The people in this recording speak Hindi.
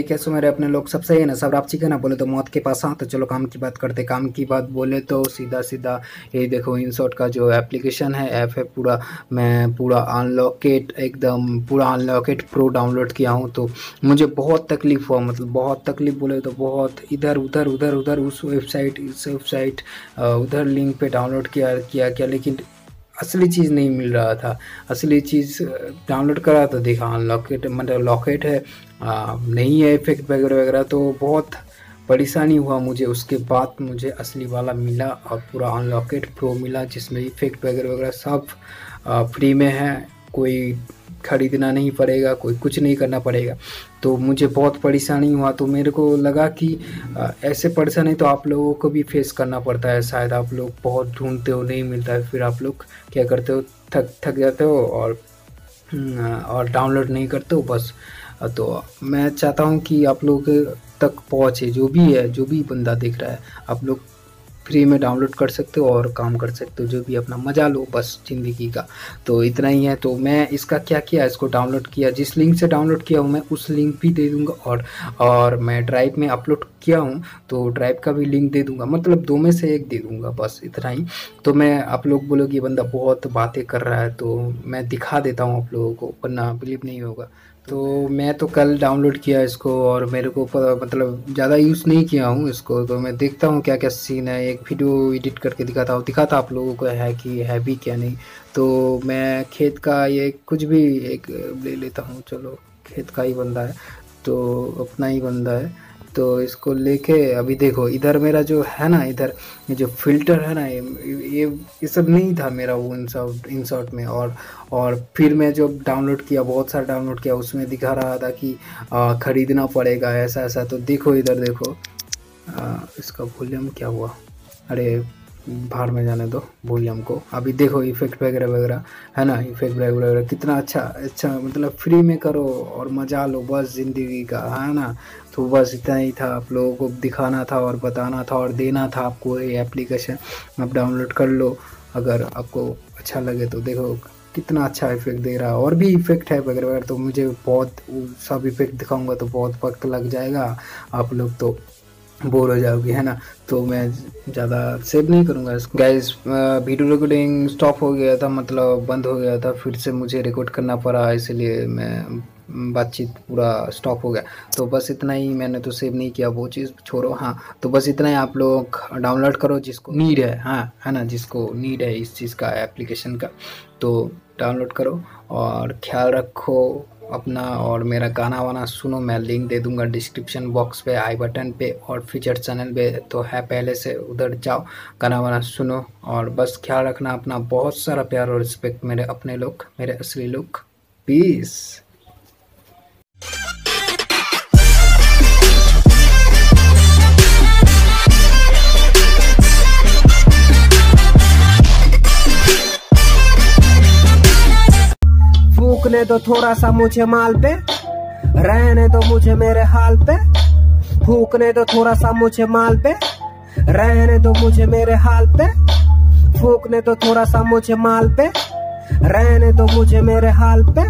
कैसे मेरे अपने लोग सब सही है ना, सब आप ठीक है ना। बोले तो मौत के पास हाँ, तो चलो काम की बात करते। काम की बात बोले तो सीधा सीधा ये देखो, इनशॉट का जो एप्लीकेशन है, ऐप है पूरा, मैं पूरा अनलॉकेट, एकदम पूरा अनलॉकेट प्रो डाउनलोड किया हूँ। तो मुझे बहुत तकलीफ़ हुआ, मतलब बहुत तकलीफ़ बोले तो बहुत, इधर उधर उधर उधर, उस वेबसाइट इस वेबसाइट, उधर लिंक पे डाउनलोड किया, लेकिन असली चीज़ नहीं मिल रहा था। असली चीज़ डाउनलोड करा तो देखा अनलॉकेट, मतलब लॉकेट है, नहीं है इफेक्ट वगैरह वगैरह। तो बहुत परेशानी हुआ मुझे। उसके बाद मुझे असली वाला मिला और पूरा अनलॉकेट प्रो मिला, जिसमें इफेक्ट वगैरह वगैरह सब फ्री में है। कोई खरीदना नहीं पड़ेगा, कोई कुछ नहीं करना पड़ेगा। तो मुझे बहुत परेशानी हुआ। तो मेरे को लगा कि ऐसे परेशानी तो आप लोगों को भी फेस करना पड़ता है शायद। आप लोग बहुत ढूंढते हो, नहीं मिलता है, फिर आप लोग क्या करते हो, थक जाते हो और डाउनलोड नहीं करते हो बस। तो मैं चाहता हूँ कि आप लोग तक पहुँचे, जो भी है, जो भी बंदा देख रहा है, आप लोग फ्री में डाउनलोड कर सकते हो और काम कर सकते हो, जो भी अपना मज़ा लो बस ज़िंदगी का। तो इतना ही है। तो मैं इसका क्या किया, इसको डाउनलोड किया, जिस लिंक से डाउनलोड किया हूँ मैं उस लिंक भी दे दूँगा, और मैं ड्राइव में अपलोड किया हूँ तो ड्राइव का भी लिंक दे दूँगा, मतलब दो में से एक दे दूँगा, बस इतना ही। तो मैं, आप लोग बोलोगे ये बंदा बहुत बातें कर रहा है, तो मैं दिखा देता हूँ आप लोगों को, वरना बिलीव नहीं होगा। तो मैं तो कल डाउनलोड किया इसको, और मेरे को मतलब ज़्यादा यूज़ नहीं किया हूँ इसको। तो मैं देखता हूँ क्या क्या सीन है, एक वीडियो एडिट करके दिखाता आप लोगों को है कि है भी क्या नहीं। तो मैं खेत का ये कुछ भी एक ले लेता हूँ, चलो खेत का ही बंदा है तो अपना ही बंदा है। तो इसको लेके अभी देखो, इधर मेरा जो है ना, इधर ये जो फ़िल्टर है ना, ये सब नहीं था मेरा वो इंशॉट में। और फिर मैं जो डाउनलोड किया, बहुत सारा डाउनलोड किया, उसमें दिखा रहा था कि ख़रीदना पड़ेगा ऐसा ऐसा। तो देखो इधर देखो, इसका वॉल्यूम क्या हुआ, अरे बाहर में जाने दो वॉल्यूम को। अभी देखो इफेक्ट वगैरह वगैरह है ना, इफेक्ट वगैरह कितना अच्छा, मतलब फ्री में करो और मजा लो बस ज़िंदगी का, है ना। तो बस इतना ही था, आप लोगों को दिखाना था और बताना था और देना था आपको। ये एप्लीकेशन आप डाउनलोड कर लो, अगर आपको अच्छा लगे तो। देखो कितना अच्छा इफेक्ट दे रहा है, और भी इफेक्ट है वगैरह वगैरह। तो मुझे बहुत सब इफेक्ट दिखाऊंगा तो बहुत वक्त लग जाएगा, आप लोग तो बोर हो जाओगे, है ना। तो मैं ज़्यादा सेव नहीं करूँगा इसको। गाइस, वीडियो रिकॉर्डिंग स्टॉप हो गया था, मतलब बंद हो गया था, फिर से मुझे रिकॉर्ड करना पड़ा, इसलिए मैं बातचीत पूरा स्टॉप हो गया। तो बस इतना ही, मैंने तो सेव नहीं किया, वो चीज़ छोड़ो। हाँ, तो बस इतना ही, आप लोग डाउनलोड करो जिसको नीड है, हाँ है ना, जिसको नीड है इस चीज़ का, एप्लीकेशन का, तो डाउनलोड करो। और ख्याल रखो अपना, और मेरा गाना वाना सुनो, मैं लिंक दे दूंगा डिस्क्रिप्शन बॉक्स पे, आई बटन पे, और फीचर चैनल पे तो है पहले से, उधर जाओ, गाना वाना सुनो। और बस ख्याल रखना अपना, बहुत सारा प्यार और रिस्पेक्ट मेरे अपने लोग, मेरे असली लोग। पीस। फूकने दो थोड़ा सा मुझे माल पे, रहने दो मुझे मेरे हाल पे। फूकने दो थोड़ा सा मुझे माल पे, रहने दो मुझे मेरे हाल पे। फूकने दो थोड़ा सा मुझे माल पे, रहने दो मुझे मेरे हाल पे।